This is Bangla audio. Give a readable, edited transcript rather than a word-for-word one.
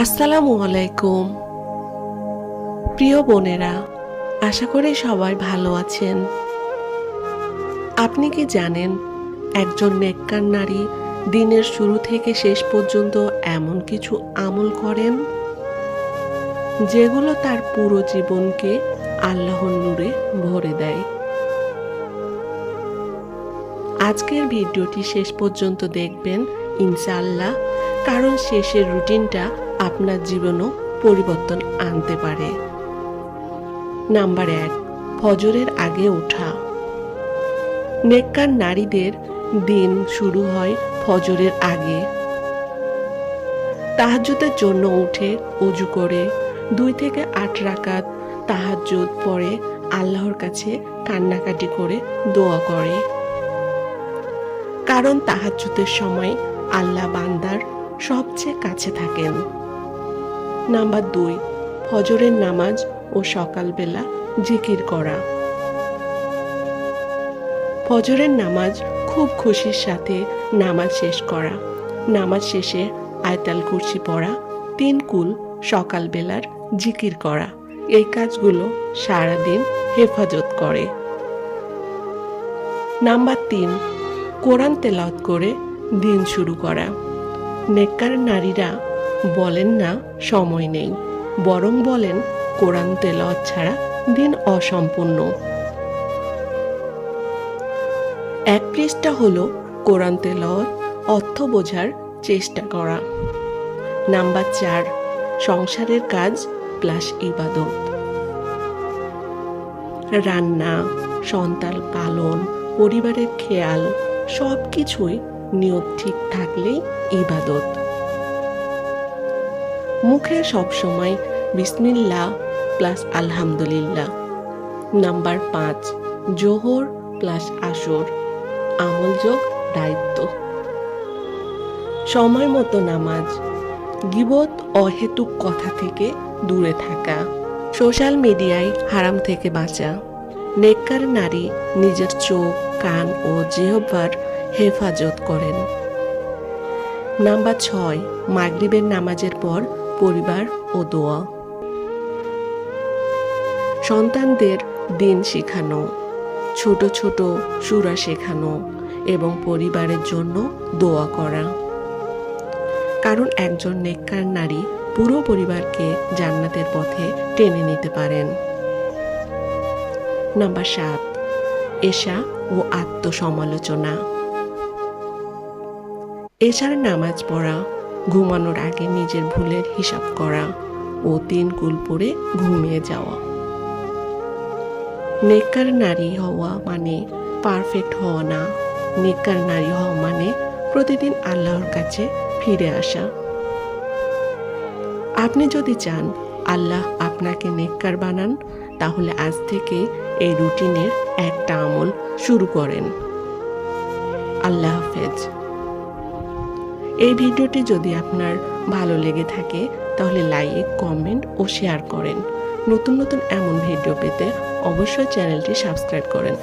আসসালামু আলাইকুম প্রিয় বোনেরা, আশা করি সবাই ভালো আছেন। আপনি কি জানেন একজন নেককার নারী দিনের শুরু থেকে শেষ পর্যন্ত এমন কিছু আমল করেন যেগুলো তার পুরো জীবনকে আল্লাহর নূরে ভরে দেয়। আজকের ভিডিওটি শেষ পর্যন্ত দেখবেন ইনশাআল্লাহ, কারণ শেষের রুটিনটা আপনার জীবনও পরিবর্তন আনতে পারে। নাম্বার 1, ফজরের আগে ওঠা। নেককার নারীদের দিন শুরু হয় ফজরের আগে। তাহাজ্জুদের জন্য উঠে ওযু করে 2 থেকে 8 রাকাত তাহাজ্জুদ পড়ে আল্লাহর কাছে কান্নাকাটি করে দোয়া করে, কারণ তাহাজ্জুদের সময় আল্লাহ বান্দার সবচেয়ে কাছে থাকেন। নাম্বার 2, ফজরের নামাজ ও সকালবেলা জিকির করা। ফজরের নামাজ খুব খুশির সাথে নামাজ শেষ করা, নামাজ শেষে আয়াতুল কুরসি পড়া, 3 কুল সকালবেলার জিকির করা, এই কাজগুলো সারাদিন হেফাজত করে। নাম্বার 3, কোরআন তেলাওয়াত করে দিন শুরু করা। নেককার নারীরা বলেন না সময় নেই, বরং বলেন কোরআন তেলাওয়াত ছাড়া দিন অসম্পূর্ণ। 1 পৃষ্ঠা হলো কোরআন তেলাওয়াত, অর্থ বোঝার চেষ্টা করা। নাম্বার 4, সংসারের কাজ প্লাস ইবাদত। রান্না, সন্তান পালন, পরিবারের খেয়াল সব কিছুই নিয়ত ঠিক থাকলেই ইবাদত। মুখে সবসময় বিসমিল্লাহ প্লাস আলহামদুলিল্লাহ। নাম্বার 5, জোহর প্লাস আসর, আমলযোগ দায়িত্ব। সময় মতো নামাজ, গীবত অহেতুক কথা থেকে দূরে থাকা, সোশ্যাল মিডিয়ায় হারাম থেকে বাঁচা। নেককার নারী নিজের চোখ, কান ও জিহ্বার হেফাজত করেন। নাম্বার 6, মাগরিবের নামাজের পর পরিবার ও দোয়া। সন্তানদের দিন শেখানো, ছোট ছোট সূরা শেখানো এবং পরিবারের জন্য দোয়া করা, কারণ একজন নেককার নারী পুরো পরিবারকে জান্নাতের পথে টেনে নিতে পারেন। নাম্বার 7, এশা ও আত্মসমালোচনা। এশার নামাজ পড়া, ঘুমানোর আগে নিজের ভুলের হিসাব করা ও 3 কুল পড়ে ঘুমিয়ে যাওয়া। নেককার নারী হওয়া মানে পারফেক্ট হওয়া না, নেককার নারী হওয়া মানে প্রতিদিন আল্লাহর কাছে ফিরে আসা। আপনি যদি চান আল্লাহ আপনাকে নেককার বানান, তাহলে আজ থেকে এই রুটিনের একটা আমল শুরু করেন। আল্লাহ হাফেজ। এই ভিডিওটি যদি আপনার ভালো লেগে থাকে তাহলে লাইক, কমেন্ট ও শেয়ার করেন। নতুন নতুন এমন ভিডিও পেতে অবশ্যই চ্যানেলটি সাবস্ক্রাইব করেন।